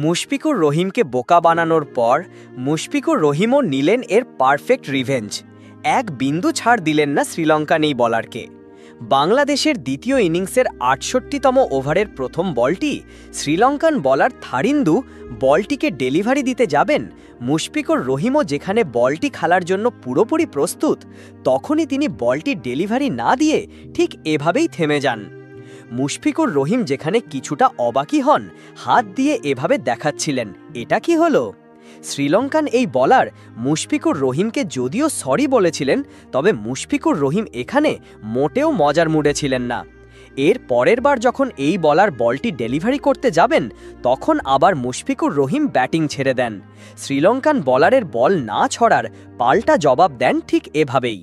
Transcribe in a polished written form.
মুশফিকুর রহিমকে বোকা বানানোর পর মুশফিকুর রহিমও নিলেন এর পারফেক্ট রিভেঞ্জ। এক বিন্দু ছাড় দিলেন না শ্রীলঙ্কান এই বলারকে। বাংলাদেশের দ্বিতীয় ইনিংসের ৬৮তম ওভারের প্রথম বলটি শ্রীলঙ্কান বলার থারিন্দু বলটিকে ডেলিভারি দিতে যাবেন, মুশফিকুর রহিমও যেখানে বলটি খেলার জন্য পুরোপুরি প্রস্তুত, তখনই তিনি বলটি ডেলিভারি না দিয়ে ঠিক এভাবেই থেমে যান। মুশফিকুর রহিম যেখানে কিছুটা অবাকই হন, হাত দিয়ে এভাবে দেখাচ্ছিলেন এটা কি হলো। শ্রীলঙ্কান এই বলার মুশফিকুর রহিমকে যদিও সরি বলেছিলেন, তবে মুশফিকুর রহিম এখানে মোটেও মজার মুডে ছিলেন না। এর পরের বার যখন এই বলার বলটি ডেলিভারি করতে যাবেন, তখন আবার মুশফিকুর রহিম ব্যাটিং ছেড়ে দেন। শ্রীলঙ্কান বলারের বল না ছড়ার পাল্টা জবাব দেন ঠিক এভাবেই।